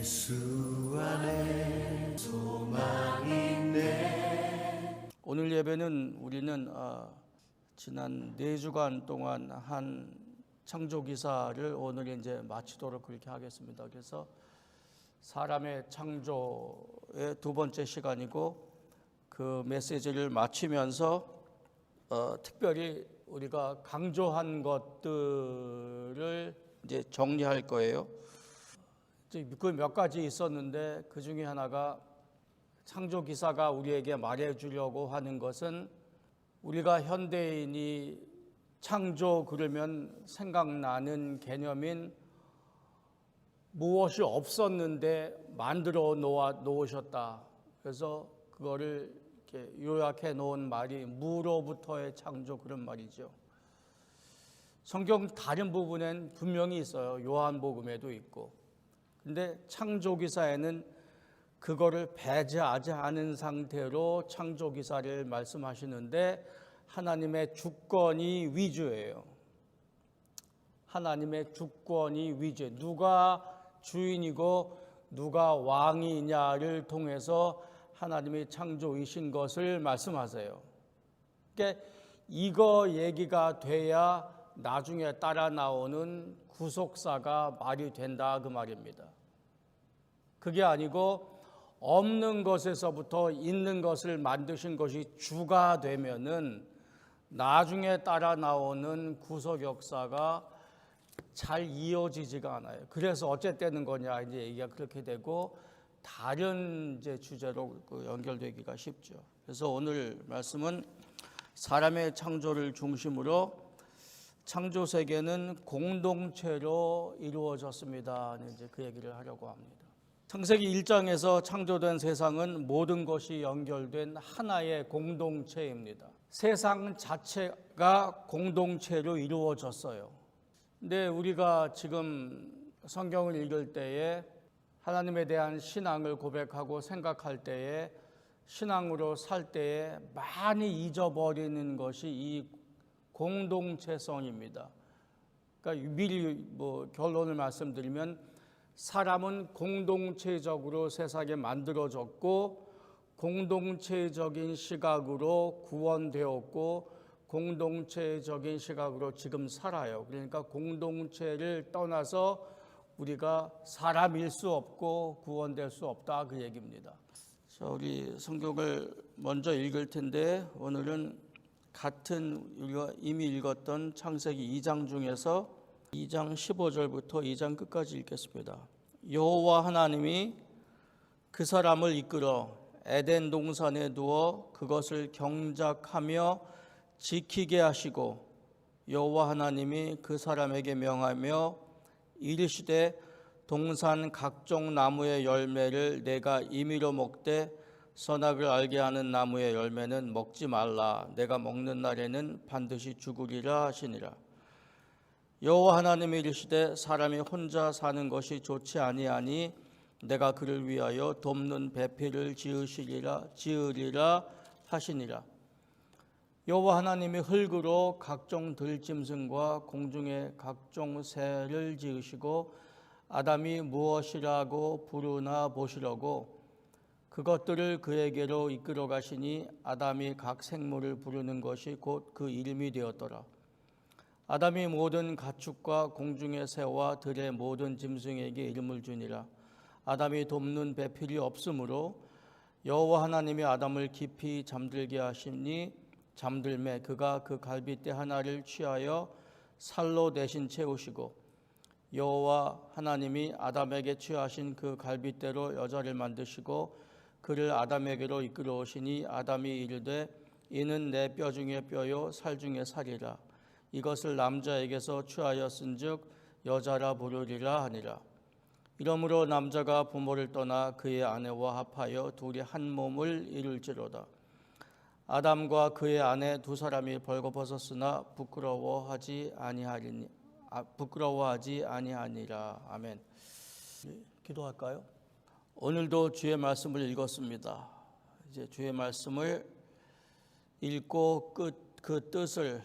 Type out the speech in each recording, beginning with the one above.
예수 안에 소망이 있네. 오늘 예배는 우리는 지난 4주간 동안 한 창조기사를 오늘 이제 마치도록 그렇게 하겠습니다. 그래서 사람의 창조의 두 번째 시간이고, 그 메시지를 마치면서 특별히 우리가 강조한 것들을 이제 정리할 거예요. 그 몇 가지 있었는데 그 중에 하나가, 창조기사가 우리에게 말해주려고 하는 것은, 우리가 현대인이 창조 그러면 생각나는 개념인 무엇이 없었는데 만들어 놓으셨다. 그래서 그거를 이렇게 요약해 놓은 말이 무로부터의 창조, 그런 말이죠. 성경 다른 부분엔 분명히 있어요. 요한복음에도 있고. 근데 창조기사에는 그거를 배제하지 않은 상태로 창조기사를 말씀하시는데, 하나님의 주권이 위주예요. 하나님의 주권이 위주예요. 누가 주인이고 누가 왕이냐를 통해서 하나님이 창조이신 것을 말씀하세요. 그러니까 이거 얘기가 돼야 나중에 따라 나오는 구속사가 말이 된다, 그 말입니다. 그게 아니고 없는 것에서부터 있는 것을 만드신 것이 주가 되면은 나중에 따라 나오는 구속 역사가 잘 이어지지가 않아요. 그래서 어째 되는 거냐, 이제 얘기가 그렇게 되고 다른 이제 주제로 연결되기가 쉽죠. 그래서 오늘 말씀은 사람의 창조를 중심으로 창조 세계는 공동체로 이루어졌습니다. 이제 그 얘기를 하려고 합니다. 창세기 1장에서 창조된 세상은 모든 것이 연결된 하나의 공동체입니다. 세상 자체가 공동체로 이루어졌어요. 근데 우리가 지금 성경을 읽을 때에 하나님에 대한 신앙을 고백하고 생각할 때에, 신앙으로 살 때에 많이 잊어버리는 것이 이 공동체성입니다. 그러니까 미리 결론을 말씀드리면, 사람은 공동체적으로 세상에 만들어졌고 공동체적인 시각으로 구원되었고 공동체적인 시각으로 지금 살아요. 그러니까 공동체를 떠나서 우리가 사람일 수 없고 구원될 수 없다, 그 얘기입니다. 자, 우리 성경을 먼저 읽을 텐데, 오늘은 같은 우리가 이미 읽었던 창세기 2장 중에서 2장 15절부터 2장 끝까지 읽겠습니다. 여호와 하나님이 그 사람을 이끌어 에덴 동산에 두어 그것을 경작하며 지키게 하시고, 여호와 하나님이 그 사람에게 명하며 이르시되 동산 각종 나무의 열매를 내가 임의로 먹되 선악을 알게 하는 나무의 열매는 먹지 말라. 내가 먹는 날에는 반드시 죽으리라 하시니라. 여호와 하나님이 이르시되 사람이 혼자 사는 것이 좋지 아니하니 내가 그를 위하여 돕는 배필을 지으리라 하시니라. 여호와 하나님이 흙으로 각종 들짐승과 공중의 각종 새를 지으시고 아담이 무엇이라고 부르나 보시려고 그것들을 그에게로 이끌어 가시니 아담이 각 생물을 부르는 것이 곧 그 이름이 되었더라. 아담이 모든 가축과 공중의 새와 들의 모든 짐승에게 이름을 주니라. 아담이 돕는 배필이 없으므로 여호와 하나님이 아담을 깊이 잠들게 하시니 잠들매 그가 그 갈빗대 하나를 취하여 살로 대신 채우시고, 여호와 하나님이 아담에게 취하신 그 갈빗대로 여자를 만드시고 그를 아담에게로 이끌어 오시니 아담이 이르되 이는 내 뼈 중에 뼈요 살 중에 살이라. 이것을 남자에게서 취하였은즉 여자라 부르리라 하니라. 이러므로 남자가 부모를 떠나 그의 아내와 합하여 둘이 한 몸을 이룰지로다. 아담과 그의 아내 두 사람이 벌거벗었으나 부끄러워하지 아니하니라. 아멘. 기도할까요? 오늘도 주의 말씀을 읽었습니다. 이제 주의 말씀을 읽고 그 뜻을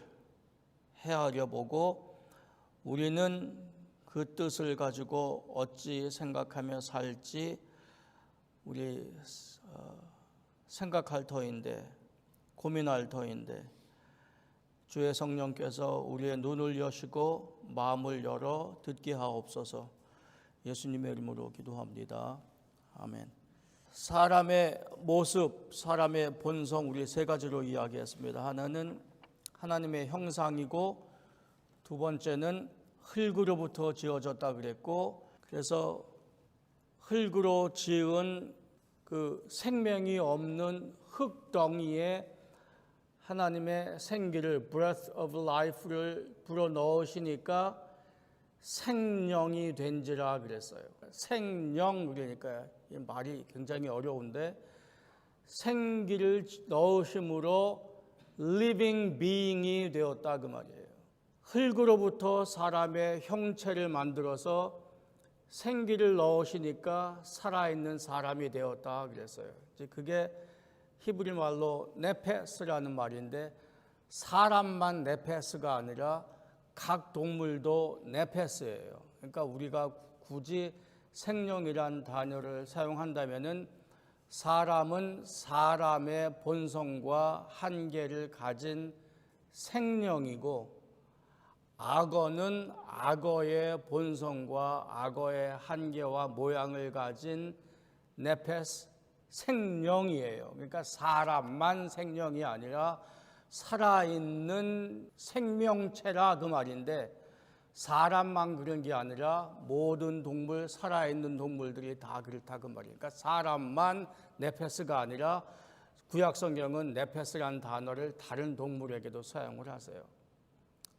헤아려 보고 우리는 그 그 뜻을 가지고 어찌 생각하며 살지 우리 생각할 터인데, 고민할 터인데, 주의 성령께서 우리의 눈을 여시고 마음을 열어 듣게 하옵소서. 예수님의 이름으로 기도합니다. 아멘. 사람의 모습, 사람의 본성, 우리 세 가지로 이야기했습니다. 하나는 하나님의 형상이고, 두 번째는 흙으로부터 지어졌다 그랬고, 그래서 흙으로 지은 그 생명이 없는 흙덩이에 하나님의 생기를, breath of life를 불어넣으시니까 생령이 된지라 그랬어요. 생령 그러니까 말이 굉장히 어려운데, 생기를 넣으심으로 living being이 되었다 그 말이에요. 흙으로부터 사람의 형체를 만들어서 생기를 넣으시니까 살아있는 사람이 되었다 그랬어요. 그게 히브리 말로 네페스라는 말인데, 사람만 네페스가 아니라 각 동물도 네페스예요. 그러니까 우리가 굳이 생명이란 단어를 사용한다면은 사람은 사람의 본성과 한계를 가진 생명이고, 악어는 악어의 본성과 악어의 한계와 모양을 가진 네페스, 생명이에요. 그러니까 사람만 생명이 아니라 살아있는 생명체라 그 말인데, 사람만 그런 게 아니라 모든 동물, 살아있는 동물들이 다 그렇다 그 말이에요. 그러니까 사람만 네페스가 아니라 구약 성경은 네페스라는 단어를 다른 동물에게도 사용을 하세요.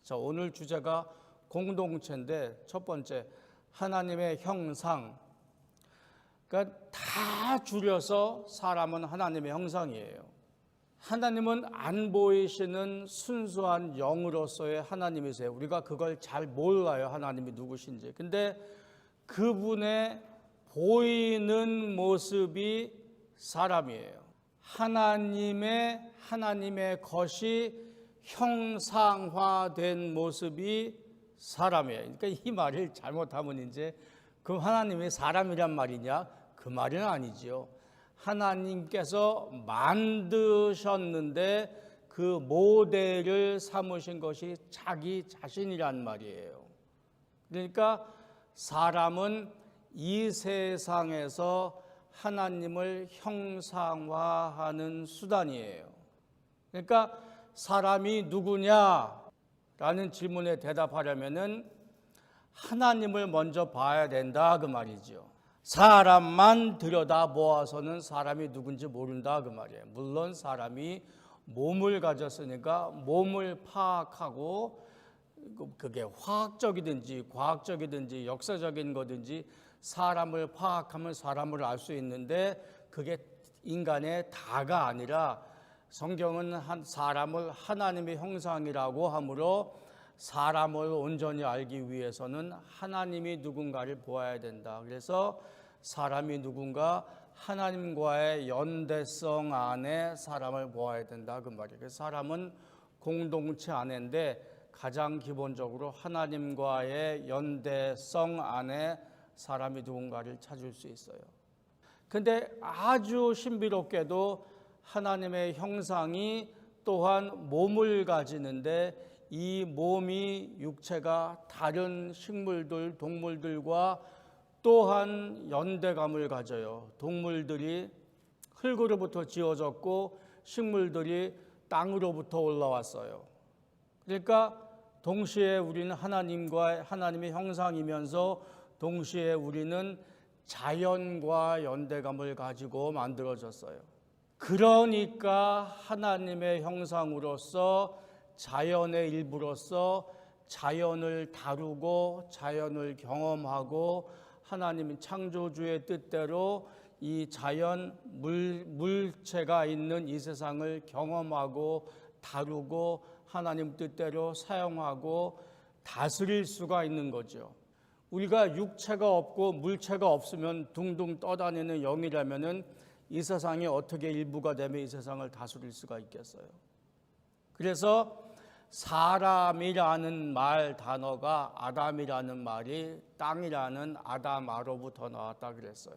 자, 오늘 주제가 공동체인데, 첫 번째 하나님의 형상. 그러니까 다 줄여서 사람은 하나님의 형상이에요. 하나님은 안 보이시는 순수한 영으로서의 하나님이세요. 우리가 그걸 잘 몰라요, 하나님이 누구신지. 근데 그분의 보이는 모습이 사람이에요. 하나님의 것이 형상화된 모습이 사람이에요. 그러니까 이 말을 잘못하면 이제 그럼 하나님이 사람이란 말이냐? 그 말은 아니지요. 하나님께서 만드셨는데 그 모델을 삼으신 것이 자기 자신이란 말이에요. 그러니까 사람은 이 세상에서 하나님을 형상화하는 수단이에요. 그러니까 사람이 누구냐라는 질문에 대답하려면은 하나님을 먼저 봐야 된다 그 말이죠. 사람만 들여다보아서는 사람이 누군지 모른다 그 말이에요. 물론 사람이 몸을 가졌으니까 몸을 파악하고, 그게 화학적이든지 과학적이든지 역사적인 거든지 사람을 파악하면 사람을 알 수 있는데, 그게 인간의 다가 아니라 성경은 사람을 하나님의 형상이라고 하므로 사람을 온전히 알기 위해서는 하나님이 누군가를 보아야 된다. 그래서 사람이 누군가, 하나님과의 연대성 안에 사람을 보아야 된다 그 말이에요. 그래서 사람은 공동체 안인데 가장 기본적으로 하나님과의 연대성 안에 사람이 누군가를 찾을 수 있어요. 근데 아주 신비롭게도 하나님의 형상이 또한 몸을 가지는데, 이 몸이, 육체가 다른 식물들, 동물들과 또한 연대감을 가져요. 동물들이 흙으로부터 지어졌고 식물들이 땅으로부터 올라왔어요. 그러니까 동시에 우리는 하나님의 형상이면서 동시에 우리는 자연과 연대감을 가지고 만들어졌어요. 그러니까 하나님의 형상으로서, 자연의 일부로서 자연을 다루고 자연을 경험하고, 하나님 창조주의 뜻대로 이 자연 물체가 있는 이 세상을 경험하고 다루고 하나님 뜻대로 사용하고 다스릴 수가 있는 거죠. 우리가 육체가 없고 물체가 없으면 둥둥 떠다니는 영이라면은 이 세상이 어떻게 일부가 되면 이 세상을 다스릴 수가 있겠어요? 그래서 사람이라는 말 단어가 아담이라는 말이 땅이라는 아담아로부터 나왔다 그랬어요.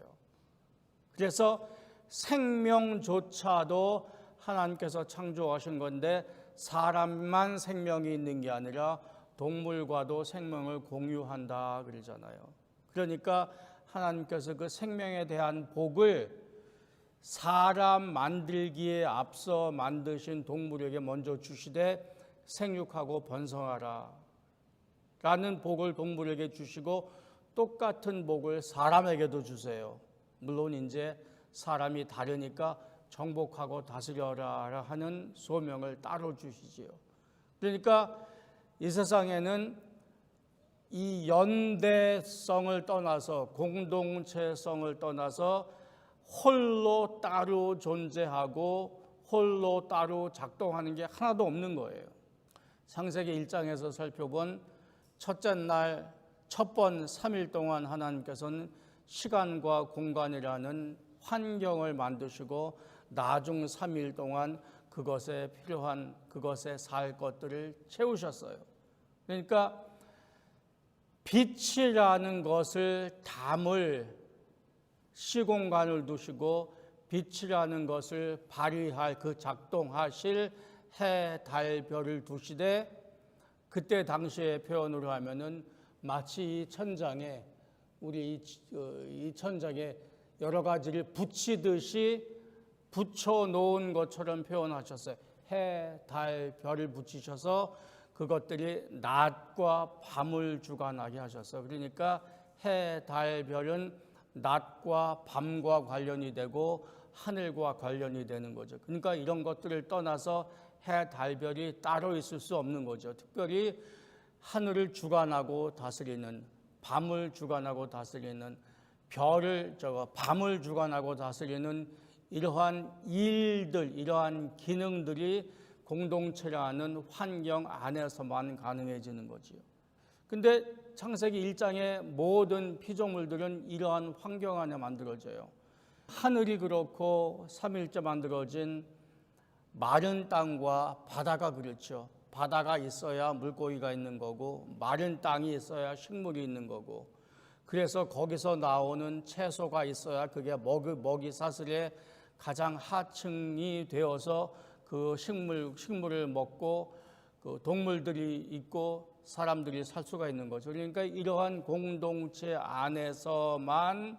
그래서 생명조차도 하나님께서 창조하신 건데 사람만 생명이 있는 게 아니라 동물과도 생명을 공유한다 그러잖아요. 그러니까 하나님께서 그 생명에 대한 복을 사람 만들기에 앞서 만드신 동물에게 먼저 주시되 생육하고 번성하라 라는 복을 동물에게 주시고 똑같은 복을 사람에게도 주세요. 물론 이제 사람이 다르니까 정복하고 다스려라 하는 소명을 따로 주시지요. 그러니까 이 세상에는 이 연대성을 떠나서 공동체성을 떠나서 홀로 따로 존재하고 홀로 따로 작동하는 게 하나도 없는 거예요. 창세기 1장에서 살펴본 첫째 날 첫 번 3일 동안 하나님께서는 시간과 공간이라는 환경을 만드시고 나중 3일 동안 그것에 필요한 그것에 살 것들을 채우셨어요. 그러니까 빛이라는 것을 담을 시공간을 두시고 빛이라는 것을 발휘할 그 작동하실 해, 달, 별을 두시되 그때 당시의 표현으로 하면은 마치 이 천장에 우리 이 천장에 여러 가지를 붙이듯이 붙여 놓은 것처럼 표현하셨어요. 해, 달, 별을 붙이셔서 그것들이 낮과 밤을 주관하게 하셨어요. 그러니까 해, 달, 별은 낮과 밤과 관련이 되고 하늘과 관련이 되는 거죠. 그러니까 이런 것들을 떠나서 해, 달, 별이 따로 있을 수 없는 거죠. 특별히 하늘을 주관하고 다스리는, 밤을 주관하고 다스리는, 밤을 주관하고 다스리는 이러한 일들, 이러한 기능들이 공동체라는 환경 안에서만 가능해지는 거지요. 근데 창세기 1장의 모든 피조물들은 이러한 환경 안에 만들어져요. 하늘이 그렇고 3일째 만들어진 마른 땅과 바다가 그렇죠. 바다가 있어야 물고기가 있는 거고 마른 땅이 있어야 식물이 있는 거고 그래서 거기서 나오는 채소가 있어야 그게 먹이 사슬의 가장 하층이 되어서 그 식물을 먹고 그 동물들이 있고 사람들이 살 수가 있는 거죠. 그러니까 이러한 공동체 안에서만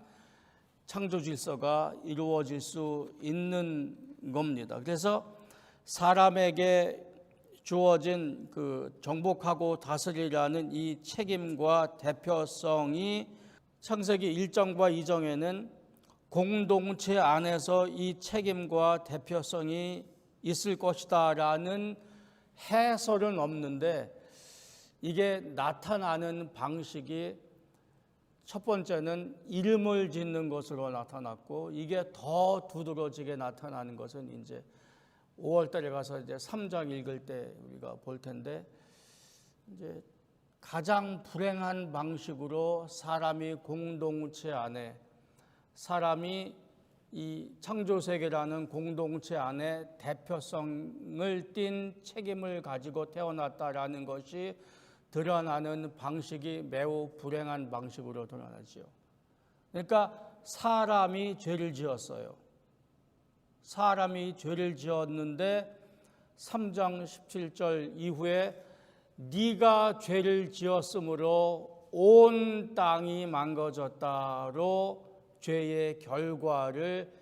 창조 질서가 이루어질 수 있는 겁니다. 그래서 사람에게 주어진 그 정복하고 다스리라는 이 책임과 대표성이 창세기 1장과 2장에는 공동체 안에서 이 책임과 대표성이 있을 것이다라는 해설은 없는데 이게 나타나는 방식이 첫 번째는 이름을 짓는 것으로 나타났고 이게 더 두드러지게 나타나는 것은 이제 5월달에 가서 이제 3장 읽을 때 우리가 볼 텐데 이제 가장 불행한 방식으로 사람이 공동체 안에 사람이 이 창조세계라는 공동체 안에 대표성을 띤 책임을 가지고 태어났다라는 것이 드러나는 방식이 매우 불행한 방식으로 드러나지요. 그러니까 사람이 죄를 지었어요. 사람이 죄를 지었는데 3장 17절 이후에 네가 죄를 지었으므로 온 땅이 망가졌다로 죄의 결과를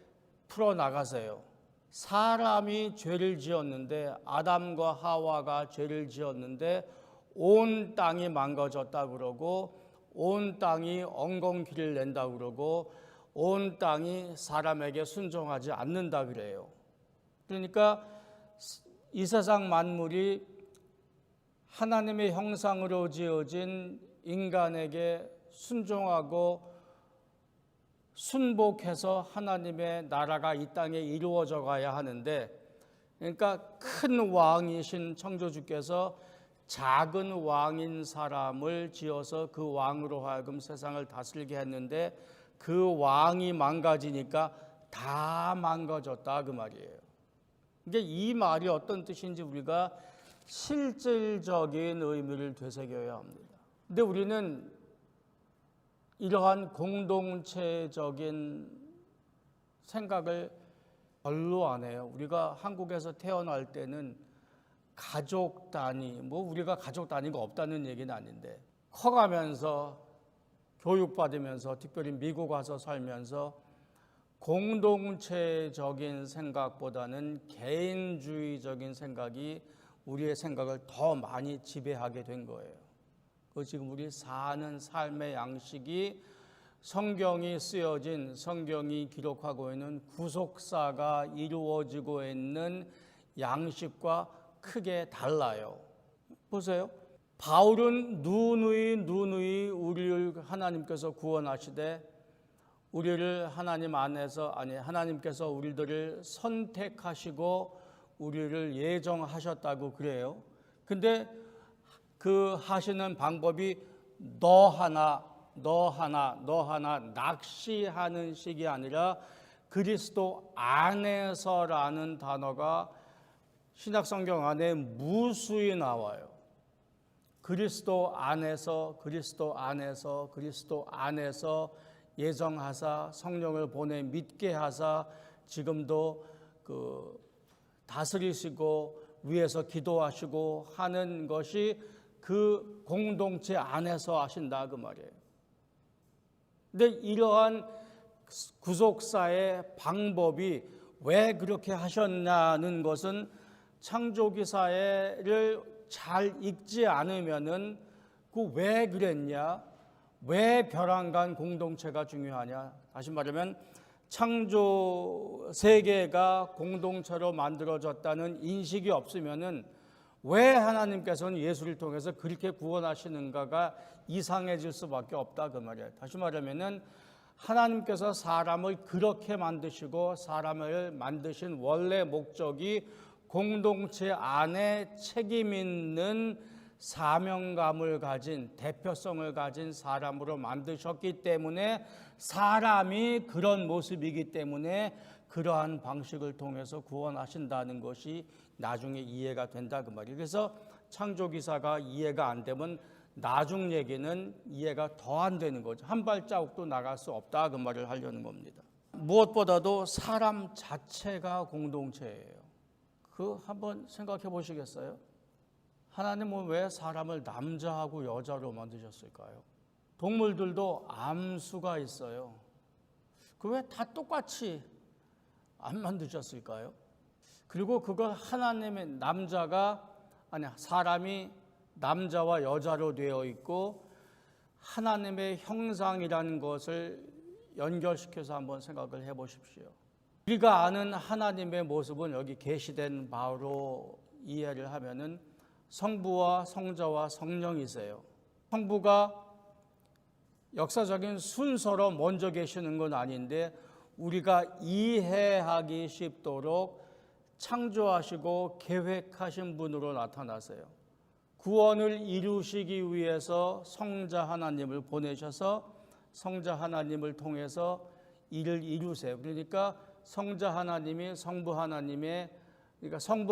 풀어나가세요. 사람이 죄를 지었는데 아담과 하와가 죄를 지었는데 온 땅이 망가졌다 그러고 온 땅이 엉겅퀴를 낸다 그러고 온 땅이 사람에게 순종하지 않는다 그래요. 그러니까 이 세상 만물이 하나님의 형상으로 지어진 인간에게 순종하고 순복해서 하나님의 나라가 이 땅에 이루어져 가야 하는데 그러니까 큰 왕이신 창조주께서 작은 왕인 사람을 지어서 그 왕으로 하여금 세상을 다스리게 했는데 그 왕이 망가지니까 다 망가졌다 그 말이에요. 이게 이 말이 어떤 뜻인지 우리가 실질적인 의미를 되새겨야 합니다. 근데 우리는 이러한 공동체적인 생각을 별로 안 해요. 우리가 한국에서 태어날 때는 가족 단위, 우리가 가족 단위가 없다는 얘기는 아닌데, 커가면서 교육받으면서 특별히 미국 와서 살면서 공동체적인 생각보다는 개인주의적인 생각이 우리의 생각을 더 많이 지배하게 된 거예요. 그 지금 우리 사는 삶의 양식이 성경이 쓰여진, 성경이 기록하고 있는 구속사가 이루어지고 있는 양식과 크게 달라요. 보세요. 바울은 누누이 우리를 하나님께서 구원하시되 우리를 하나님 안에서, 하나님께서 우리들을 선택하시고 우리를 예정하셨다고 그래요. 근데 그 하시는 방법이 너 하나 낚시하는 식이 아니라 그리스도 안에서라는 단어가 신약성경 안에 무수히 나와요. 그리스도 안에서 예정하사 성령을 보내 믿게 하사 지금도 다스리시고 위에서 기도하시고 하는 것이 그 공동체 안에서 하신다 그 말이에요. 근데 이러한 구속사의 방법이 왜 그렇게 하셨냐는 것은 창조기사를 잘 읽지 않으면은 왜 그랬냐, 왜 벼랑간 공동체가 중요하냐. 다시 말하면 창조 세계가 공동체로 만들어졌다는 인식이 없으면은 왜 하나님께서는 예수를 통해서 그렇게 구원하시는가가 이상해질 수밖에 없다 그 말이에요. 다시 말하면은 하나님께서 사람을 그렇게 만드시고 사람을 만드신 원래 목적이 공동체 안에 책임 있는 사명감을 가진, 대표성을 가진 사람으로 만드셨기 때문에 사람이 그런 모습이기 때문에 그러한 방식을 통해서 구원하신다는 것이 나중에 이해가 된다 그 말이에요. 그래서 창조기사가 이해가 안 되면 나중 얘기는 이해가 더 안 되는 거죠. 한 발자국도 나갈 수 없다 그 말을 하려는 겁니다. 무엇보다도 사람 자체가 공동체예요. 한번 생각해 보시겠어요? 하나님은 왜 사람을 남자하고 여자로 만드셨을까요? 동물들도 암수가 있어요. 왜 다 똑같이 안 만드셨을까요? 그리고 그걸 하나님의 사람이 남자와 여자로 되어 있고 하나님의 형상이라는 것을 연결시켜서 한번 생각을 해 보십시오. 우리가 아는 하나님의 모습은 여기 계시된 바로 이해를 하면은 성부와 성자와 성령이세요. 성부가 역사적인 순서로 먼저 계시는 건 아닌데 우리가 이해하기 쉽도록 창조하시고 계획하신 분으로 나타나세요. 구원을 이루시기 위해서 성자 하나님을 보내셔서 성자 하나님을 통해서 일을 이루세요. 그러니까 성자 하나님이 성부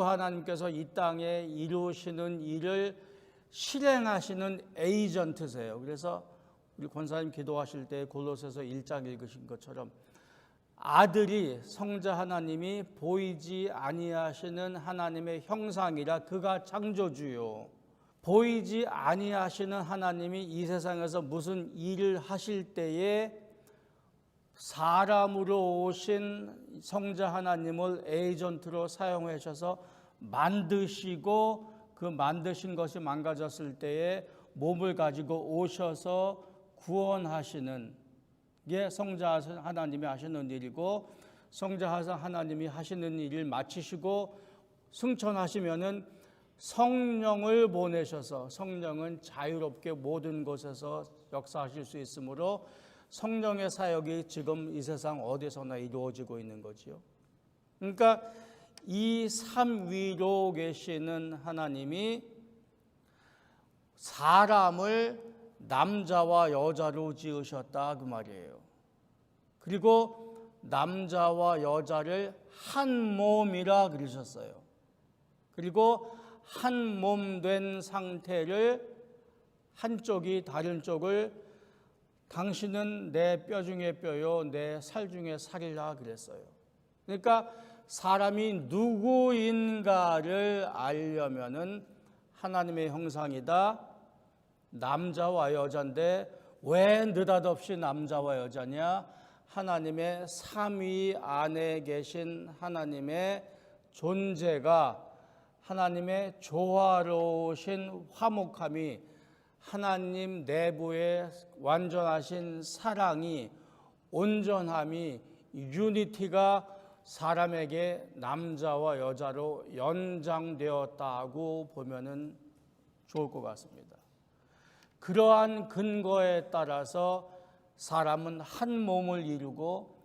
하나님께서 이 땅에 이루시는 일을 실행하시는 에이전트세요. 그래서 우리 권사님 기도하실 때 골로새서 1장 읽으신 것처럼 아들이 성자 하나님이 보이지 아니하시는 하나님의 형상이라 그가 창조주요. 보이지 아니하시는 하나님이 이 세상에서 무슨 일을 하실 때에 사람으로 오신 성자 하나님을 에이전트로 사용하셔서 만드시고 그 만드신 것이 망가졌을 때에 몸을 가지고 오셔서 구원하시는 게 성자 하나님이 하시는 일이고 성자 하나님이 하시는 일을 마치시고 승천하시면은 성령을 보내셔서 성령은 자유롭게 모든 곳에서 역사하실 수 있으므로 성령의 사역이 지금 이 세상 어디서나 이루어지고 있는 거지요. 그러니까 이 삼위로 계시는 하나님이 사람을 남자와 여자로 지으셨다 그 말이에요. 그리고 남자와 여자를 한 몸이라 그러셨어요. 그리고 한 몸 된 상태를 한쪽이 다른 쪽을 당신은 내 뼈 중에 뼈요 내 살 중에 살이라 그랬어요. 그러니까 사람이 누구인가를 알려면은 하나님의 형상이다. 남자와 여자인데 왜 느닷없이 남자와 여자냐? 하나님의 삼위 안에 계신 하나님의 존재가 하나님의 조화로우신 화목함이 하나님 내부의 완전하신 사랑이 온전함이 유니티가 사람에게 남자와 여자로 연장되었다고 보면은 좋을 것 같습니다. 그러한 근거에 따라서 사람은 한 몸을 이루고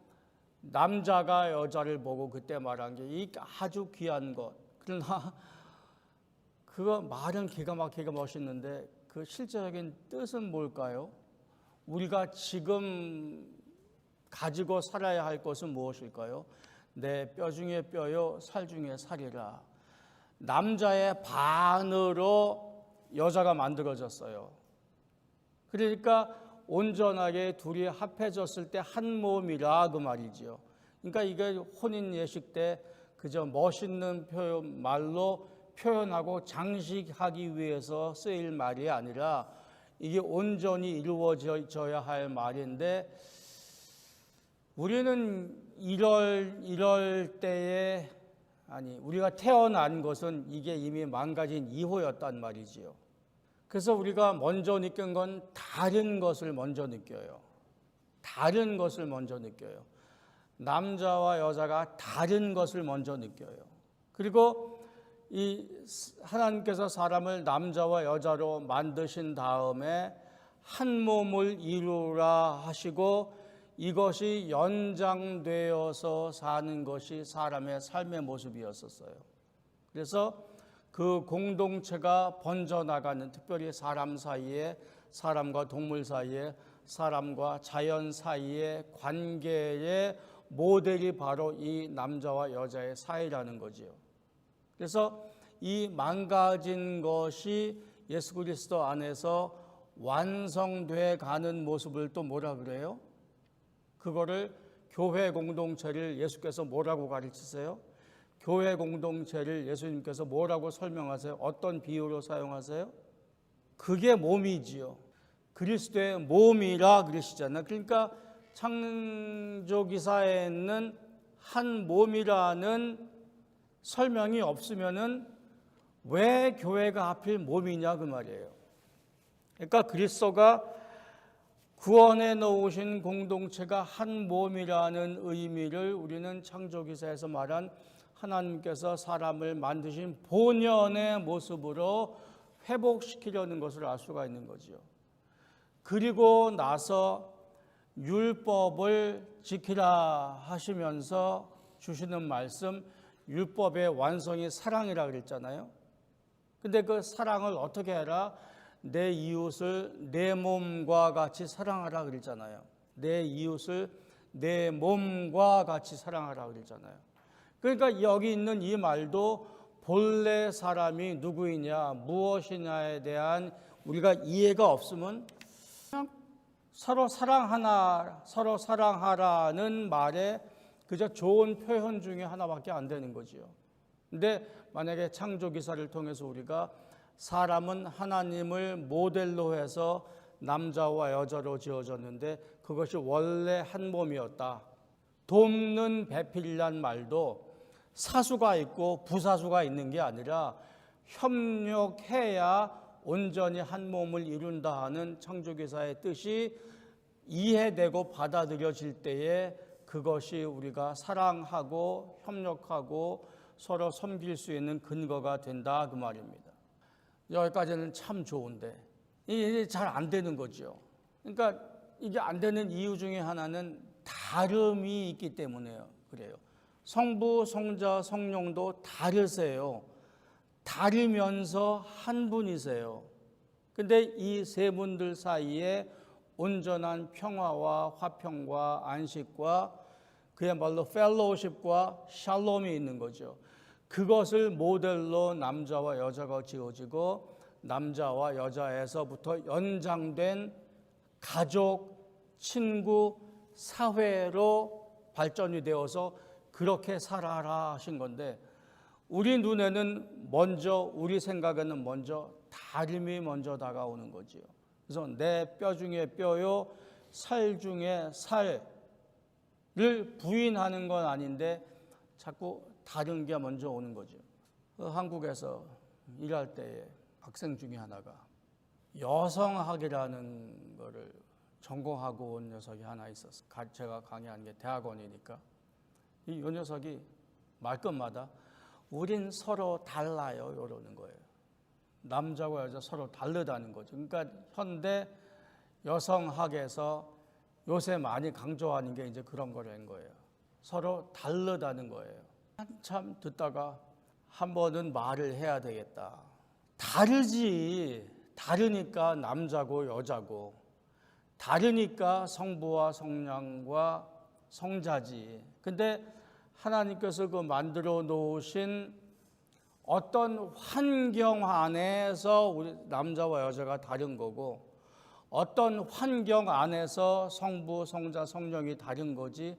남자가 여자를 보고 그때 말한 게 이 아주 귀한 것. 그러나 그거 말은 기가 막히게 멋있는데 그 실제적인 뜻은 뭘까요? 우리가 지금 가지고 살아야 할 것은 무엇일까요? 내 뼈 중에 뼈요 살 중에 살이라. 남자의 반으로 여자가 만들어졌어요. 그러니까 온전하게 둘이 합해졌을 때 한 몸이라 그 말이지요. 그러니까 이게 혼인 예식 때 그저 멋있는 표현 말로 표현하고 장식하기 위해서 쓰일 말이 아니라 이게 온전히 이루어져야 할 말인데 우리는 이럴 때에 우리가 태어난 것은 이게 이미 망가진 이후였단 말이지요. 그래서 우리가 먼저 느낀 건 다른 것을 먼저 느껴요. 다른 것을 먼저 느껴요. 남자와 여자가 다른 것을 먼저 느껴요. 그리고 이 하나님께서 사람을 남자와 여자로 만드신 다음에 한 몸을 이루라 하시고 이것이 연장되어서 사는 것이 사람의 삶의 모습이었었어요. 그래서 그 공동체가 번져나가는 특별히 사람 사이에 사람과 동물 사이에 사람과 자연 사이의 관계의 모델이 바로 이 남자와 여자의 사이라는 거지요. 그래서 이 망가진 것이 예수 그리스도 안에서 완성돼 가는 모습을 또 뭐라 그래요? 그거를 교회 공동체를 예수께서 뭐라고 가르치세요? 교회 공동체를 예수님께서 뭐라고 설명하세요? 어떤 비유로 사용하세요? 그게 몸이지요. 그리스도의 몸이라 그러시잖아요. 그러니까 창조기사에는 한 몸이라는 설명이 없으면은 왜 교회가 하필 몸이냐 그 말이에요. 그러니까 그리스도가 구원해 놓으신 공동체가 한 몸이라는 의미를 우리는 창조기사에서 말한 하나님께서 사람을 만드신 본연의 모습으로 회복시키려는 것을 알 수가 있는 거죠. 그리고 나서 율법을 지키라 하시면서 주시는 말씀, 율법의 완성이 사랑이라 그랬잖아요. 근데 그 사랑을 어떻게 해라? 내 이웃을 내 몸과 같이 사랑하라 그랬잖아요. 내 이웃을 내 몸과 같이 사랑하라 그랬잖아요. 그러니까 여기 있는 이 말도 본래 사람이 누구이냐, 무엇이냐에 대한 우리가 이해가 없으면 그냥 서로 사랑하라는 말에 그저 좋은 표현 중에 하나밖에 안 되는 거지요. 근데 만약에 창조기사를 통해서 우리가 사람은 하나님을 모델로 해서 남자와 여자로 지어졌는데 그것이 원래 한 몸이었다. 돕는 배필이란 말도 사수가 있고 부사수가 있는 게 아니라 협력해야 온전히 한 몸을 이룬다 하는 창조기사의 뜻이 이해되고 받아들여질 때에 그것이 우리가 사랑하고 협력하고 서로 섬길 수 있는 근거가 된다 그 말입니다. 여기까지는 참 좋은데 이게 잘 안 되는 거죠. 그러니까 이게 안 되는 이유 중에 하나는 다름이 있기 때문에요. 그래요. 성부, 성자, 성령도 다르세요. 다르면서 한 분이세요. 근데 이 세 분들 사이에 온전한 평화와 화평과 안식과 그야말로 펠로우십과 샬롬이 있는 거죠. 그것을 모델로 남자와 여자가 지어지고 남자와 여자에서부터 연장된 가족, 친구, 사회로 발전이 되어서 그렇게 살아라 하신 건데 우리 눈에는 먼저 우리 생각에는 먼저 다름이 먼저 다가오는 거지요. 그래서 내 뼈 중에 뼈요 살 중에 살을 부인하는 건 아닌데 자꾸 다른 게 먼저 오는 거죠. 한국에서 일할 때에 학생 중에 하나가 여성학이라는 거를 전공하고 온 녀석이 하나 있었어요. 제가 강의하는 게 대학원이니까 이 녀석이 말끝마다 우린 서로 달라요 이러는 거예요. 남자와 여자 서로 다르다는 거죠. 그러니까 현대 여성학에서 요새 많이 강조하는 게 이제 그런 걸 한 거예요. 서로 다르다는 거예요. 한참 듣다가 한 번은 말을 해야 되겠다. 다르지. 다르니까 남자고 여자고 다르니까 성부와 성령과 성자지. 근데 하나님께서 그 만들어 놓으신 어떤 환경 안에서 우리 남자와 여자가 다른 거고 어떤 환경 안에서 성부, 성자, 성령이 다른 거지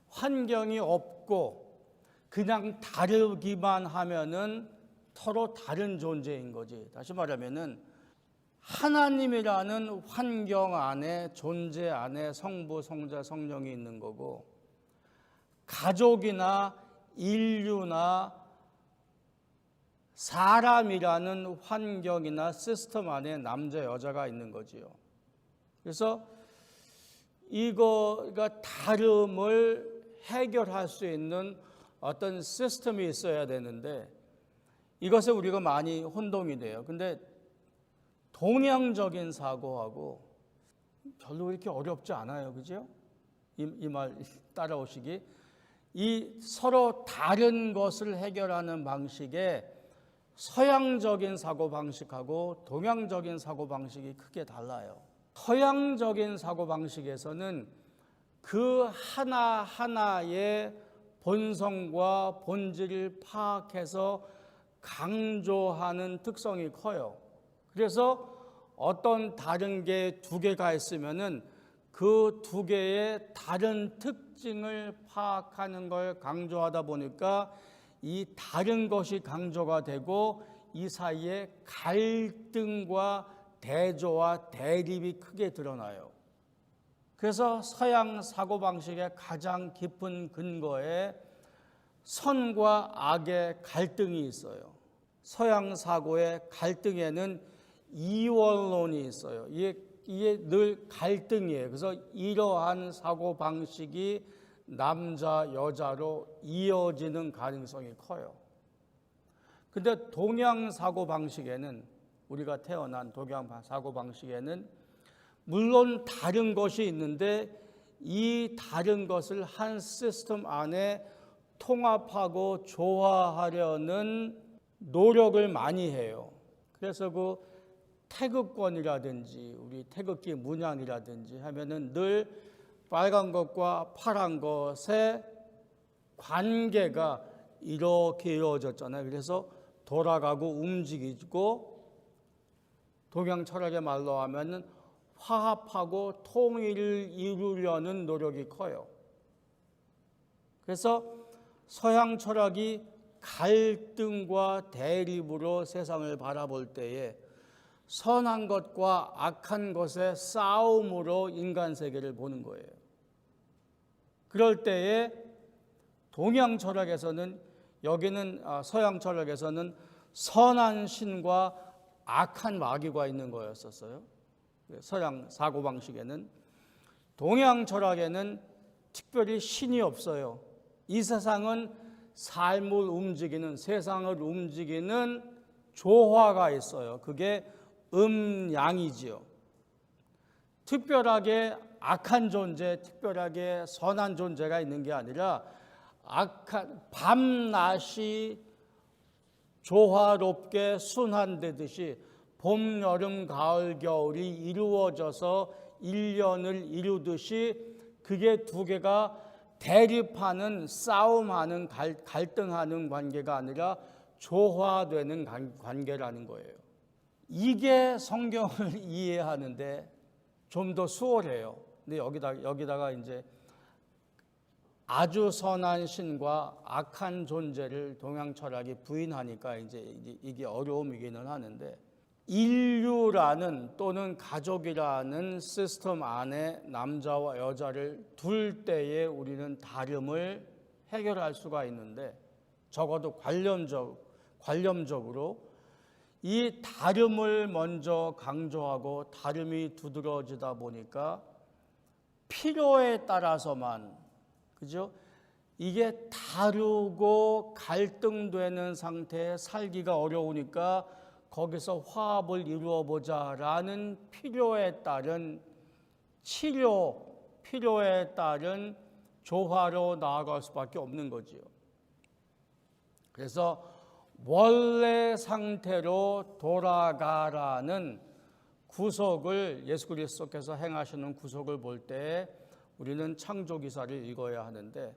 환경이 없고 그냥 다르기만 하면은 서로 다른 존재인 거지. 다시 말하면은 하나님이라는 환경 안에 존재 안에 성부, 성자, 성령이 있는 거고 가족이나 인류나 사람이라는 환경이나 시스템 안에 남자, 여자가 있는 거지요. 그래서 이거가 다름을 해결할 수 있는 어떤 시스템이 있어야 되는데 이것에 우리가 많이 혼동이 돼요. 근데 동양적인 사고하고 별로 이렇게 어렵지 않아요. 그죠? 이 말 따라오시기. 이 서로 다른 것을 해결하는 방식에 서양적인 사고방식하고 동양적인 사고방식이 크게 달라요. 서양적인 사고방식에서는 그 하나하나의 본성과 본질을 파악해서 강조하는 특성이 커요. 그래서 어떤 다른 게 두 개가 있으면은 그 두 개의 다른 특징을 파악하는 걸 강조하다 보니까 이 다른 것이 강조가 되고 이 사이에 갈등과 대조와 대립이 크게 드러나요. 그래서 서양 사고방식의 가장 깊은 근거에 선과 악의 갈등이 있어요. 서양 사고의 갈등에는 이원론이 있어요. 이게 늘 갈등이에요. 그래서 이러한 사고방식이 남자, 여자로 이어지는 가능성이 커요. 근데 동양 사고방식에는 우리가 태어난 동양 사고방식에는 물론 다른 것이 있는데 이 다른 것을 한 시스템 안에 통합하고 조화하려는 노력을 많이 해요. 그래서 그 태극권이라든지 우리 태극기 문양이라든지 하면은 늘 빨간 것과 파란 것의 관계가 이렇게 이루어졌잖아요. 그래서 돌아가고 움직이고 동양 철학의 말로 하면은 화합하고 통일을 이루려는 노력이 커요. 그래서 서양 철학이 갈등과 대립으로 세상을 바라볼 때에 선한 것과 악한 것의 싸움으로 인간 세계를 보는 거예요. 그럴 때에 동양 철학에서는 여기는 서양 철학에서는 선한 신과 악한 마귀가 있는 거였었어요. 서양 사고방식에는. 동양 철학에는 특별히 신이 없어요. 이 세상은 삶을 움직이는, 세상을 움직이는 조화가 있어요. 그게 음양이지요. 특별하게 악한 존재, 특별하게 선한 존재가 있는 게 아니라 악한 밤낮이 조화롭게 순환되듯이 봄, 여름, 가을, 겨울이 이루어져서 1년을 이루듯이 그게 두 개가 대립하는, 싸움하는, 갈등하는 관계가 아니라 조화되는 관계라는 거예요. 이게 성경을 이해하는데 좀 더 수월해요. 근데 여기다가 이제 아주 선한 신과 악한 존재를 동양 철학이 부인하니까 이제 이게 어려움이기는 하는데, 인류라는 또는 가족이라는 시스템 안에 남자와 여자를 둘 때에 우리는 다름을 해결할 수가 있는데, 적어도 관념적으로 이 다름을 먼저 강조하고 다름이 두드러지다 보니까 필요에 따라서만, 그죠? 이게 다르고 갈등되는 상태에 살기가 어려우니까 거기서 화합을 이루어보자라는 필요에 따른 치료, 필요에 따른 조화로 나아갈 수밖에 없는 거지요. 그래서 원래 상태로 돌아가라는 구속을, 예수 그리스도께서 행하시는 구속을 볼 때 우리는 창조기사를 읽어야 하는데,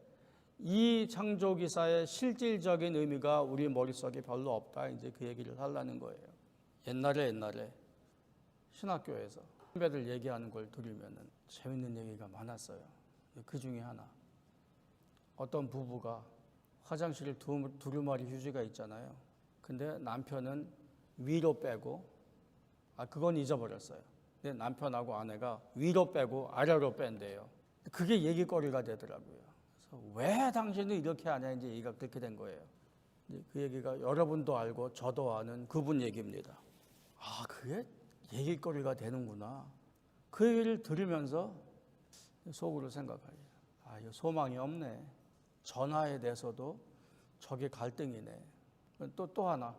이 창조기사의 실질적인 의미가 우리 머릿속에 별로 없다, 이제 그 얘기를 하려는 거예요. 옛날에 신학교에서 선배들 얘기하는 걸 들으면 재밌는 얘기가 많았어요. 그 중에 하나, 어떤 부부가 화장실에 두루마리 휴지가 있잖아요. 근데 남편은 위로 빼고, 그건 잊어버렸어요. 근데 남편하고 아내가 위로 빼고 아래로 뺀대요. 그게 얘기거리가 되더라고요. 그래서 왜 당신은 이렇게 하냐, 이제 얘기가 그렇게 된 거예요. 그 얘기가 여러분도 알고 저도 아는 그분 얘기입니다. 그게 얘기거리가 되는구나. 그 얘기를 들으면서 속으로 생각해요. 이거 소망이 없네. 전화에 대해서도 저게 갈등이네. 또 하나,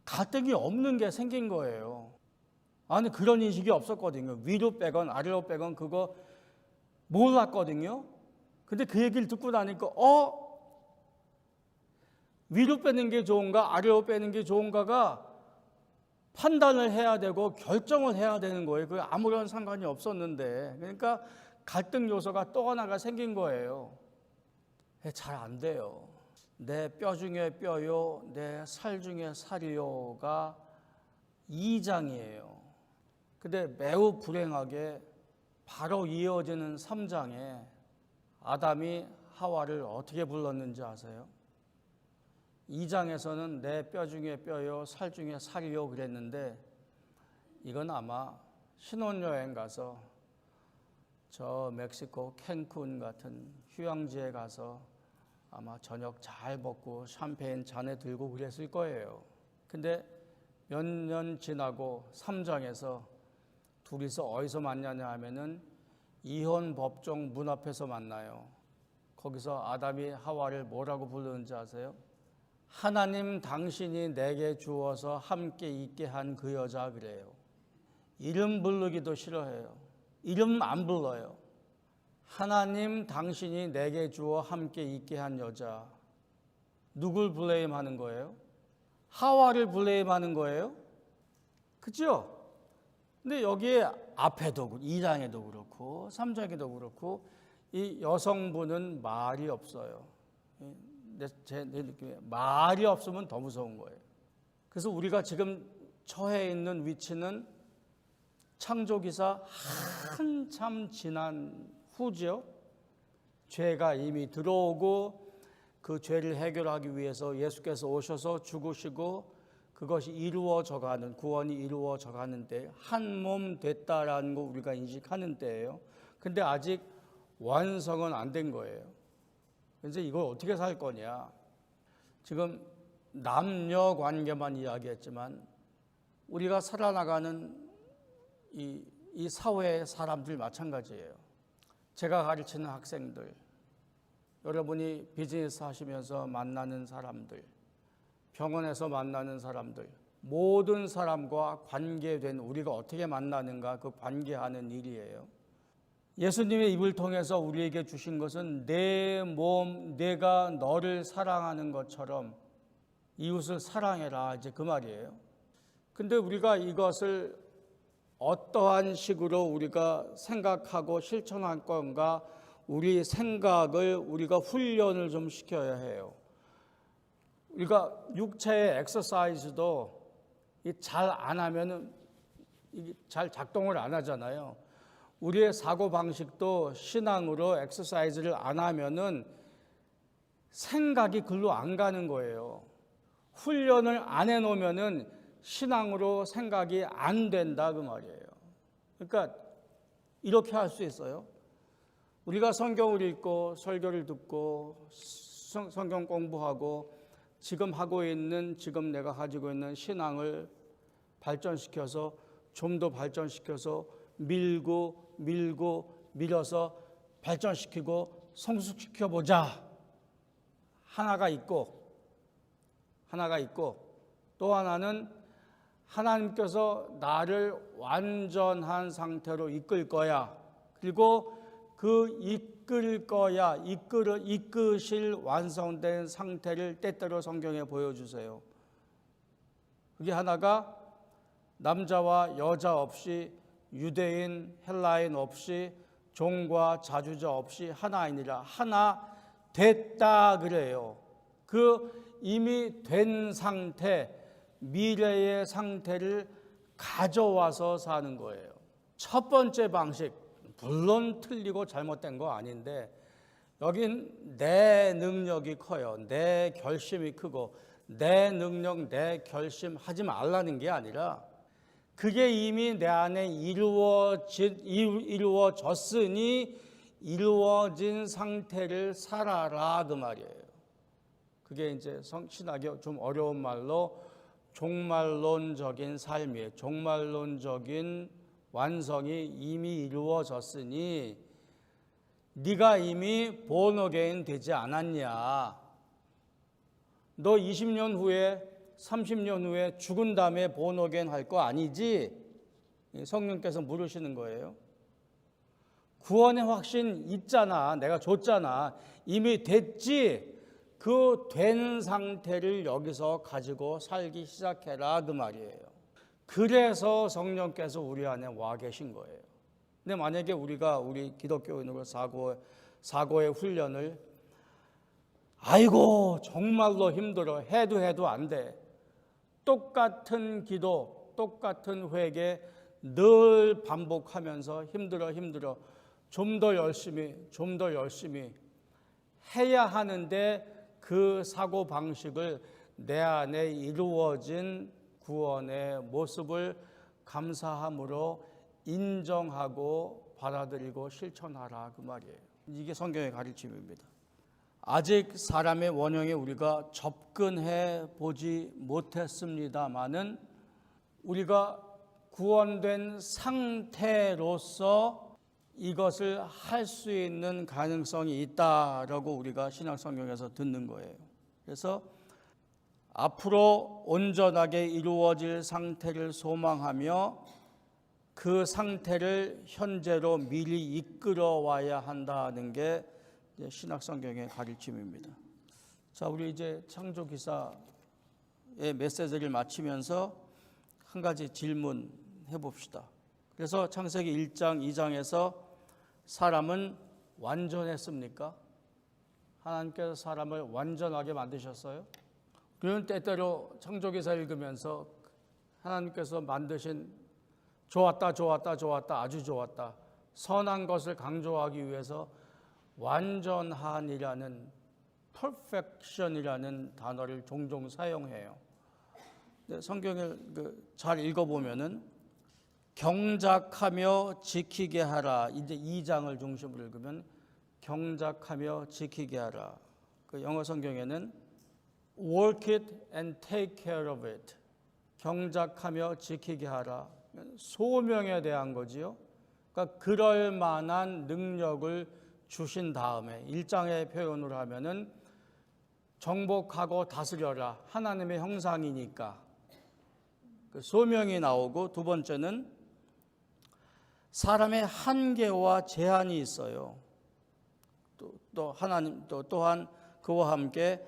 갈등이 없는 게 생긴 거예요. 아니, 그런 인식이 없었거든요. 위로 빼건 아래로 빼건 그거 몰랐거든요. 근데 그 얘기를 듣고 나니까 위로 빼는 게 좋은가 아래로 빼는 게 좋은가가 판단을 해야 되고 결정을 해야 되는 거예요. 그게 아무런 상관이 없었는데, 그러니까 갈등 요소가 또 하나가 생긴 거예요. 잘 안 돼요. 내 뼈 중에 뼈요, 내 살 중에 살이요가 2장이에요. 근데 매우 불행하게 바로 이어지는 3장에 아담이 하와를 어떻게 불렀는지 아세요? 2장에서는 내 뼈 중에 뼈요, 살 중에 살이요 그랬는데, 이건 아마 신혼여행 가서 저 멕시코 캔쿤 같은 휴양지에 가서 아마 저녁 잘 먹고 샴페인 잔에 들고 그랬을 거예요. 근데 몇 년 지나고 3장에서 둘이서 어디서 만나냐 하면은 이혼 법정 문 앞에서 만나요. 거기서 아담이 하와를 뭐라고 부르는지 아세요? 하나님 당신이 내게 주어서 함께 있게 한 그 여자 그래요. 이름 부르기도 싫어해요. 이름 안 불러요. 하나님 당신이 내게 주어 함께 있게 한 여자. 누굴 블레임하는 거예요? 하와를 블레임하는 거예요. 그죠? 근데 여기에 앞에도 2장에도 그렇고 3장에도 그렇고 이 여성분은 말이 없어요. 제 느낌에 말이 없으면 더 무서운 거예요. 그래서 우리가 지금 처해 있는 위치는 창조기사 한참 지난 후죠. 죄가 이미 들어오고 그 죄를 해결하기 위해서 예수께서 오셔서 죽으시고 그것이 이루어져가는, 구원이 이루어져가는 때 한 몸 됐다라는 거 우리가 인식하는 때예요. 근데 아직 완성은 안 된 거예요. 그래서 이걸 어떻게 살 거냐. 지금 남녀 관계만 이야기했지만 우리가 살아나가는 이 사회의 사람들 마찬가지예요. 제가 가르치는 학생들, 여러분이 비즈니스 하시면서 만나는 사람들, 병원에서 만나는 사람들, 모든 사람과 관계된 우리가 어떻게 만나는가, 그 관계하는 일이에요. 예수님의 입을 통해서 우리에게 주신 것은 내 몸, 내가 너를 사랑하는 것처럼 이웃을 사랑해라, 이제 그 말이에요. 근데 우리가 이것을 어떠한 식으로 우리가 생각하고 실천할 건가, 우리 생각을 우리가 훈련을 좀 시켜야 해요. 우리가 육체의 엑서사이즈도 잘 안 하면은 이게 잘 작동을 안 하잖아요. 우리의 사고 방식도 신앙으로 엑서사이즈를 안 하면은 생각이 글로 안 가는 거예요. 훈련을 안 해놓으면은 신앙으로 생각이 안 된다 그 말이에요. 그러니까 이렇게 할 수 있어요. 우리가 성경을 읽고 설교를 듣고 성경 공부하고 지금 하고 있는 지금 내가 가지고 있는 신앙을 발전시켜서 좀 더 발전시켜서 밀어서 발전시키고 성숙시켜보자. 하나가 있고 또 하나는 하나님께서 나를 완전한 상태로 이끌 거야. 그리고 그 이끄실 완성된 상태를 때때로 성경에 보여주세요. 그게 하나가 남자와 여자 없이 유대인, 헬라인 없이 종과 자주자 없이 하나이니라. 하나 됐다 그래요. 그 이미 된 상태, 미래의 상태를 가져와서 사는 거예요. 첫 번째 방식, 물론 틀리고 잘못된 거 아닌데 여긴 내 능력이 커요. 내 결심이 크고 내 능력, 내 결심 하지 말라는 게 아니라 그게 이미 내 안에 이루어졌으니 이루어진 상태를 살아라 그 말이에요. 그게 이제 신학의 좀 어려운 말로 종말론적인 삶이에요. 종말론적인 완성이 이미 이루어졌으니 네가 이미 본어게인 되지 않았냐. 너 20년 후에 30년 후에 죽은 다음에 본어게인 할 거 아니지? 성령께서 물으시는 거예요. 구원의 확신 있잖아. 내가 줬잖아. 이미 됐지? 그 된 상태를 여기서 가지고 살기 시작해라 그 말이에요. 그래서 성령께서 우리 안에 와 계신 거예요. 근데 만약에 우리 기독교인으로 사고의 훈련을 아이고 정말로 힘들어 해도 안 돼. 똑같은 기도, 똑같은 회개 늘 반복하면서 힘들어 좀 더 열심히 해야 하는데 그 사고 방식을 내 안에 이루어진 구원의 모습을 감사함으로 인정하고 받아들이고 실천하라 그 말이에요. 이게 성경의 가르침입니다. 아직 사람의 원형에 우리가 접근해 보지 못했습니다마는 우리가 구원된 상태로서 이것을 할 수 있는 가능성이 있다라고 우리가 신약성경에서 듣는 거예요. 그래서 앞으로 온전하게 이루어질 상태를 소망하며 그 상태를 현재로 미리 이끌어 와야 한다는 게 신약성경의 가르침입니다. 자, 우리 이제 창조기사의 메시지를 마치면서 한 가지 질문 해봅시다. 그래서 창세기 1장, 2장에서 사람은 완전했습니까? 하나님께서 사람을 완전하게 만드셨어요? 그런 때때로 창조기사 읽으면서 하나님께서 만드신 좋았다, 아주 좋았다, 선한 것을 강조하기 위해서 완전한이라는 perfection이라는 단어를 종종 사용해요. 성경을 잘 읽어보면은 경작하며 지키게 하라. 이제 2장을 중심으로 읽으면 경작하며 지키게 하라. 그 영어 성경에는 work it and take care of it. 경작하며 지키게 하라. 소명에 대한 거지요. 그러니까 그럴 만한 능력을 주신 다음에 1장의 표현으로 하면은 정복하고 다스려라. 하나님의 형상이니까 그 소명이 나오고, 두 번째는 사람의 한계와 제한이 있어요. 또한 그와 함께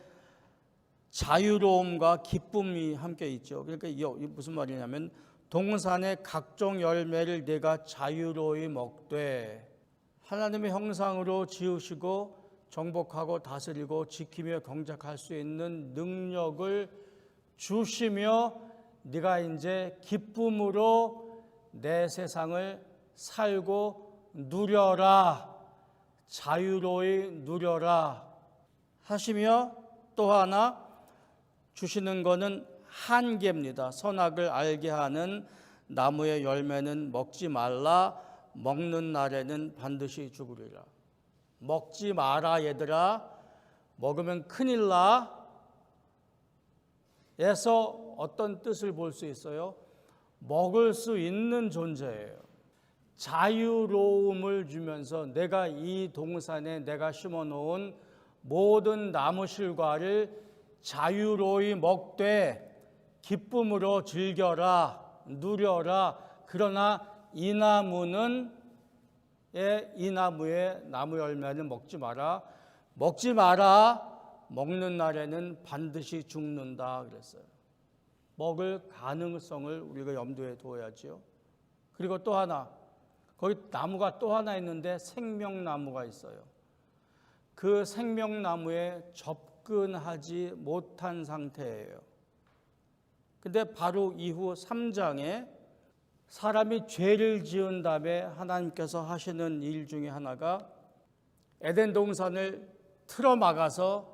자유로움과 기쁨이 함께 있죠. 그러니까 이게 무슨 말이냐면 동산의 각종 열매를 내가 자유로이 먹되 하나님의 형상으로 지으시고 정복하고 다스리고 지키며 경작할 수 있는 능력을 주시며 네가 이제 기쁨으로 내 세상을 살고 누려라, 자유로이 누려라 하시며 또 하나 주시는 것은 한계입니다. 선악을 알게 하는 나무의 열매는 먹지 말라, 먹는 날에는 반드시 죽으리라. 먹지 마라 얘들아, 먹으면 큰일 나 에서 어떤 뜻을 볼 수 있어요? 먹을 수 있는 존재예요. 자유로움을 주면서 내가 이 동산에 내가 심어놓은 모든 나무 실과를 자유로이 먹되 기쁨으로 즐겨라, 누려라. 그러나 이 나무의 나무 열매는 먹지 마라. 먹지 마라. 먹는 날에는 반드시 죽는다 그랬어요. 먹을 가능성을 우리가 염두에 두어야지요. 그리고 또 하나, 거기 나무가 또 하나 있는데 생명나무가 있어요. 그 생명나무에 접근하지 못한 상태예요. 근데 바로 이후 3장에 사람이 죄를 지은 다음에 하나님께서 하시는 일 중에 하나가 에덴 동산을 틀어막아서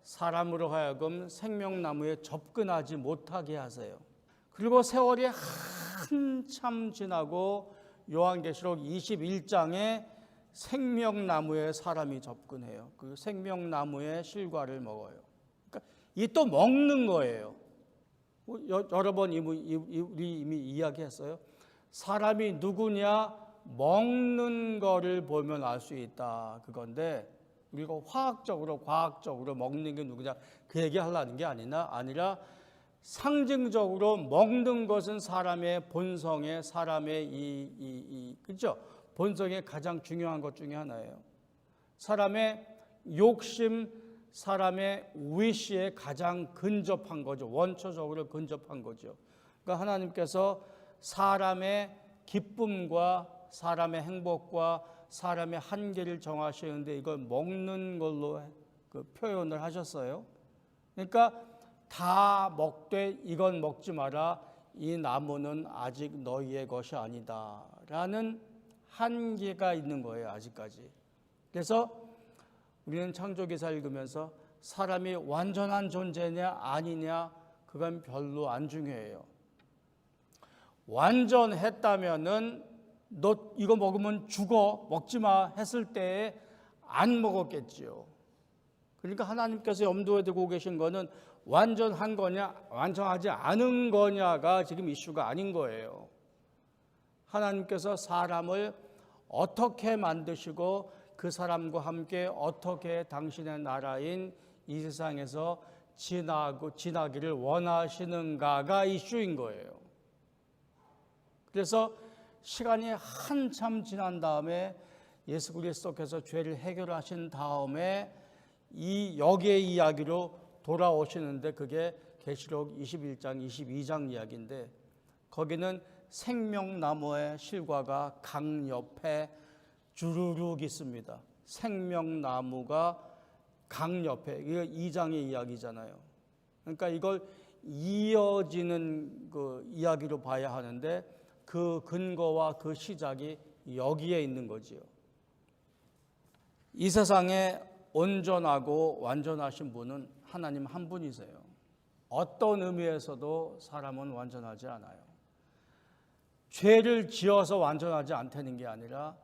사람으로 하여금 생명나무에 접근하지 못하게 하세요. 그리고 세월이 한참 지나고 요한계시록 21장에 생명나무에 사람이 접근해요. 그 생명나무의 실과를 먹어요. 그러니까 이 또 먹는 거예요. 여러 번 우리 이미 이야기했어요. 사람이 누구냐 먹는 거를 보면 알 수 있다 그건데 우리가 과학적으로 먹는 게 누구냐 그 얘기 하려는 게 아니라 상징적으로 먹는 것은 사람의 본성에 사람의 그죠? 본성에 가장 중요한 것 중에 하나예요. 사람의 욕심, 사람의 위시에 가장 근접한 거죠. 원초적으로 근접한 거죠. 그러니까 하나님께서 사람의 기쁨과 사람의 행복과 사람의 한계를 정하시는데 이걸 먹는 걸로 그 표현을 하셨어요. 그러니까 다 먹되 이건 먹지 마라. 이 나무는 아직 너희의 것이 아니다. 라는 한계가 있는 거예요. 아직까지. 그래서 우리는 창조기사 읽으면서 사람이 완전한 존재냐 아니냐 그건 별로 안 중요해요. 완전했다면은 너 이거 먹으면 죽어 먹지 마 했을 때에 안 먹었겠지요. 그러니까 하나님께서 염두에 두고 계신 거는 완전한 거냐 완전하지 않은 거냐가 지금 이슈가 아닌 거예요. 하나님께서 사람을 어떻게 만드시고 그 사람과 함께 어떻게 당신의 나라인 이 세상에서 지나기를 원하시는가가 이슈인 거예요. 그래서 시간이 한참 지난 다음에 예수 그리스도께서 죄를 해결하신 다음에 여기의 이야기로 돌아오시는데 그게 계시록 21장, 22장 이야기인데 거기는 생명나무의 실과가 강 옆에 주르륵 있습니다. 생명나무가 강 옆에, 이거 2장의 이야기잖아요. 그러니까 이걸 이어지는 그 이야기로 봐야 하는데 그 근거와 그 시작이 여기에 있는 거지요. 이 세상에 온전하고 완전하신 분은 하나님 한 분이세요. 어떤 의미에서도 사람은 완전하지 않아요. 죄를 지어서 완전하지 않다는 게 아니라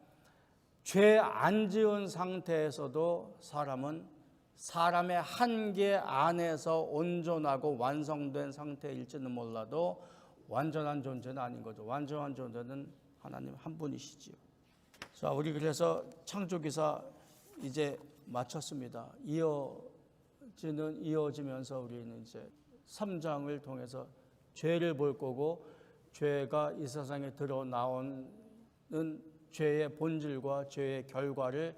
죄 안 지은 상태에서도 사람은 사람의 한계 안에서 온전하고 완성된 상태일지는 몰라도 완전한 존재는 아닌 거죠. 완전한 존재는 하나님 한 분이시지요. 자, 우리 그래서 창조기사 이제 마쳤습니다. 이어지면서 우리는 이제 3장을 통해서 죄를 볼 거고 죄가 이 세상에 들어 나오는 죄의 본질과 죄의 결과를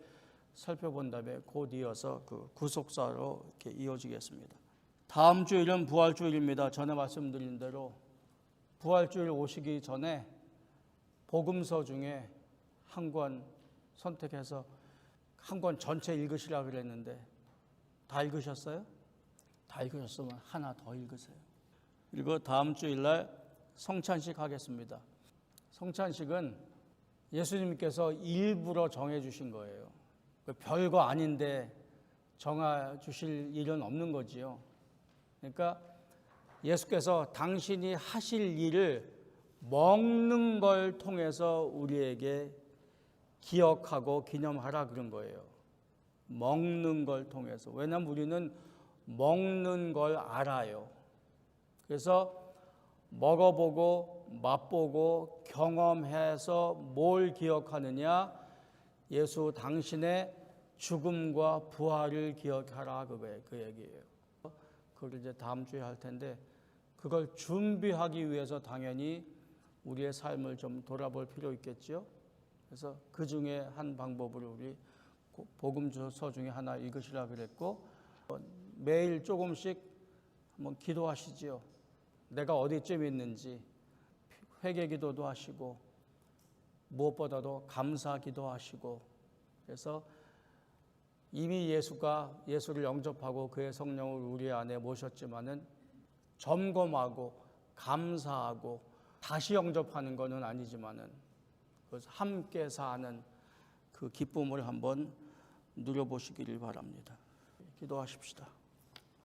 살펴본 다음에 곧 이어서 그 구속사로 이렇게 이어지겠습니다. 다음 주일은 부활주일입니다. 전에 말씀드린 대로 부활주일 오시기 전에 복음서 중에 한 권 선택해서 한 권 전체 읽으시라 그랬는데 다 읽으셨어요? 다 읽으셨으면 하나 더 읽으세요. 그리고 다음 주일날 성찬식 하겠습니다. 성찬식은 예수님께서 일부러 정해주신 거예요. 별거 아닌데 정해주실 일은 없는 거지요. 그러니까 예수께서 당신이 하실 일을 먹는 걸 통해서 우리에게 기억하고 기념하라 그런 거예요. 먹는 걸 통해서. 왜냐하면 우리는 먹는 걸 알아요. 그래서 먹어보고 맛보고 경험해서 뭘 기억하느냐? 예수 당신의 죽음과 부활을 기억하라 그 얘기예요. 그걸 이제 다음 주에 할 텐데 그걸 준비하기 위해서 당연히 우리의 삶을 좀 돌아볼 필요 있겠죠. 그래서 그 중에 한 방법으로 우리 복음서 중에 하나 읽으시라 그랬고 매일 조금씩 한번 기도하시지요. 내가 어디쯤 있는지 회개 기도도 하시고 무엇보다도 감사 기도하시고 그래서 이미 예수를 영접하고 그의 성령을 우리 안에 모셨지만은 점검하고 감사하고 다시 영접하는 것은 아니지만은 그래서 함께 사는 그 기쁨을 한번 누려보시기를 바랍니다. 기도하십시다.